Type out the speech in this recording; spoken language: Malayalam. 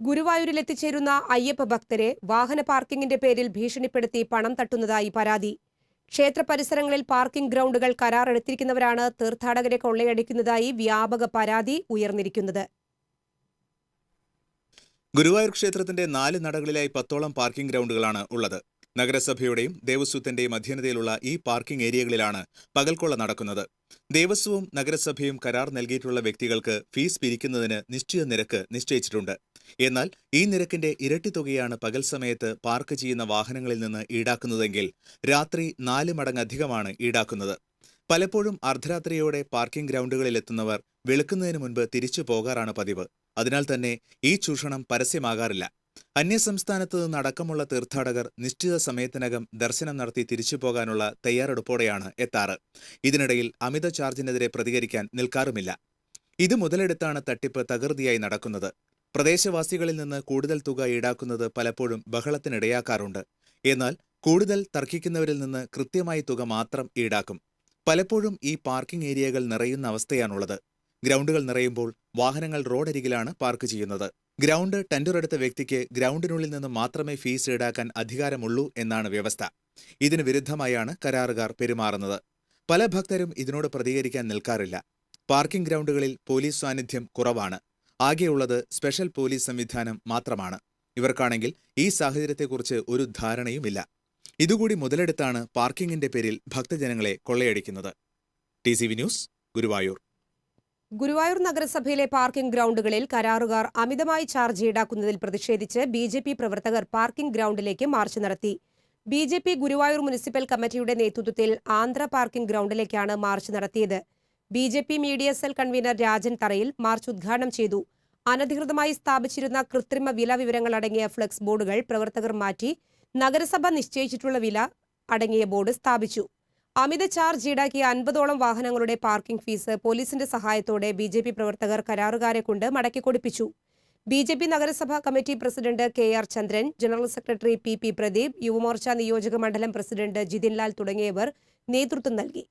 ഗുരുവായൂരിൽ എത്തിച്ചേരുന്ന അയ്യപ്പ ഭക്തരെ വാഹന പാർക്കിംഗിന്റെ പേരിൽ ഭീഷണിപ്പെടുത്തി പണം തട്ടുന്നതായി പരാതി. ക്ഷേത്ര പരിസരങ്ങളിൽ പാർക്കിംഗ് ഗ്രൗണ്ടുകൾ കരാറെടുത്തിരിക്കുന്നവരാണ് തീർത്ഥാടകരെ കൊള്ളയടിക്കുന്നതായി വ്യാപക പരാതി ഉയർന്നിരിക്കുന്നത്. ഗുരുവായൂർ ക്ഷേത്രത്തിന്റെ 4 നടകളിലായി 10ഓളം പാർക്കിംഗ് ഗ്രൗണ്ടുകളാണ് ഉള്ളത്. നഗരസഭയുടെയും ദേവസ്വത്തിന്റെയും അധീനതയിലുള്ള ഈ പാർക്കിംഗ് ഏരിയകളിലാണ് പകൽക്കൊള്ള നടക്കുന്നത്. ദേവസ്വവും നഗരസഭയും കരാർ നൽകിയിട്ടുള്ള വ്യക്തികൾക്ക് ഫീസ് പിരിക്കുന്നതിന് നിശ്ചിത നിരക്ക് നിശ്ചയിച്ചിട്ടുണ്ട്. എന്നാൽ ഈ നിരക്കിന്റെ ഇരട്ടി തുകയാണ് പകൽ സമയത്ത് പാർക്ക് ചെയ്യുന്ന വാഹനങ്ങളിൽ നിന്ന് ഈടാക്കുന്നതെങ്കിൽ രാത്രി 4 മടങ്ങധികമാണ് ഈടാക്കുന്നത്. പലപ്പോഴും അർദ്ധരാത്രിയോടെ പാർക്കിംഗ് ഗ്രൗണ്ടുകളിലെത്തുന്നവർ വെളുക്കുന്നതിന് മുൻപ് തിരിച്ചു പോകാറാണ് പതിവ്. അതിനാൽ തന്നെ ഈ ചൂഷണം പരസ്യമാകാറില്ല. അന്യസംസ്ഥാനത്ത് നിന്നടക്കമുള്ള തീർത്ഥാടകർ നിശ്ചിത സമയത്തിനകം ദർശനം നടത്തി തിരിച്ചു പോകാനുള്ള തയ്യാറെടുപ്പോടെയാണ് എത്താറ്. ഇതിനിടയിൽ അമിത ചാർജിനെതിരെ പ്രതികരിക്കാൻ നിൽക്കാറുമില്ല. ഇത് മുതലെടുത്താണ് തട്ടിപ്പ് തകൃതിയായി നടക്കുന്നത്. പ്രദേശവാസികളിൽ നിന്ന് കൂടുതൽ തുക ഈടാക്കുന്നത് പലപ്പോഴും ബഹളത്തിനിടയാക്കാറുണ്ട്. എന്നാൽ കൂടുതൽ തർക്കിക്കുന്നവരിൽ നിന്ന് കൃത്യമായി തുക മാത്രം ഈടാക്കും. പലപ്പോഴും ഈ പാർക്കിംഗ് ഏരിയകൾ നിറയുന്ന അവസ്ഥയാണുള്ളത്. ഗ്രൗണ്ടുകൾ നിറയുമ്പോൾ വാഹനങ്ങൾ റോഡരികിലാണ് പാർക്ക് ചെയ്യുന്നത്. ഗ്രൗണ്ട് ടെൻഡറെടുത്ത വ്യക്തിക്ക് ഗ്രൗണ്ടിനുള്ളിൽ നിന്ന് മാത്രമേ ഫീസ് ഈടാക്കാൻ അധികാരമുള്ളൂ എന്നാണ് വ്യവസ്ഥ. ഇതിന് വിരുദ്ധമായാണ് കരാറുകാർ പെരുമാറുന്നത്. പല ഭക്തരും ഇതിനോട് പ്രതികരിക്കാൻ നിൽക്കാറില്ല. പാർക്കിംഗ് ഗ്രൗണ്ടുകളിൽ പോലീസ് സാന്നിധ്യം കുറവാണ്. ആകെയുള്ളത് സ്പെഷ്യൽ പോലീസ് സംവിധാനം മാത്രമാണ്. ഇവർക്കാണെങ്കിൽ ഈ സാഹചര്യത്തെക്കുറിച്ച് ഒരു ധാരണയുമില്ല. ഇതുകൂടി മുതലെടുത്താണ് പാർക്കിംഗിന്റെ പേരിൽ ഭക്തജനങ്ങളെ കൊള്ളയടിക്കുന്നത്. TCV news, Guruvayur. ഗുരുവായൂർ നഗരസഭയിലെ പാർക്കിംഗ് ഗ്രൗണ്ടുകളിൽ കരാറുകാർ അമിതമായി ചാർജ് ഈടാക്കുന്നതിൽ പ്രതിഷേധിച്ച് BJP പ്രവർത്തകർ പാർക്കിംഗ് ഗ്രൗണ്ടിലേക്ക് മാർച്ച് നടത്തി. BJP ഗുരുവായൂർ മുനിസിപ്പൽ കമ്മിറ്റിയുടെ നേതൃത്വത്തിൽ ആന്ധ്ര പാർക്കിംഗ് ഗ്രൗണ്ടിലേക്കാണ് മാർച്ച് നടത്തിയത്. BJP media cell convener Rajan തറയിൽ മാർച്ച് ഉദ്ഘാടനം ചെയ്തു. അനധികൃതമായി സ്ഥാപിച്ചിരുന്ന കൃത്രിമ വില വിവരങ്ങൾ അടങ്ങിയ ഫ്ലെക്സ് ബോർഡുകൾ പ്രവർത്തകർ മാറ്റി നഗരസഭ നിശ്ചയിച്ചിട്ടുള്ള വില അടങ്ങിയ ബോർഡ് സ്ഥാപിച്ചു. അമിത ചാർജ് ഈടാക്കിയ 50ഓളം വാഹനങ്ങളുടെ പാർക്കിംഗ് ഫീസ് പോലീസിന്റെ സഹായത്തോടെ BJP പ്രവർത്തകർ കരാറുകാരെ കൊണ്ട് മടക്കിക്കൊടുപ്പിച്ചു. BJP നഗരസഭാ committee president KR Chandran, general secretary PP Pradeep, Yuva Morcha നിയോജക മണ്ഡലം പ്രസിഡന്റ് ജിതിൻലാൽ തുടങ്ങിയവർ നേതൃത്വം നൽകി.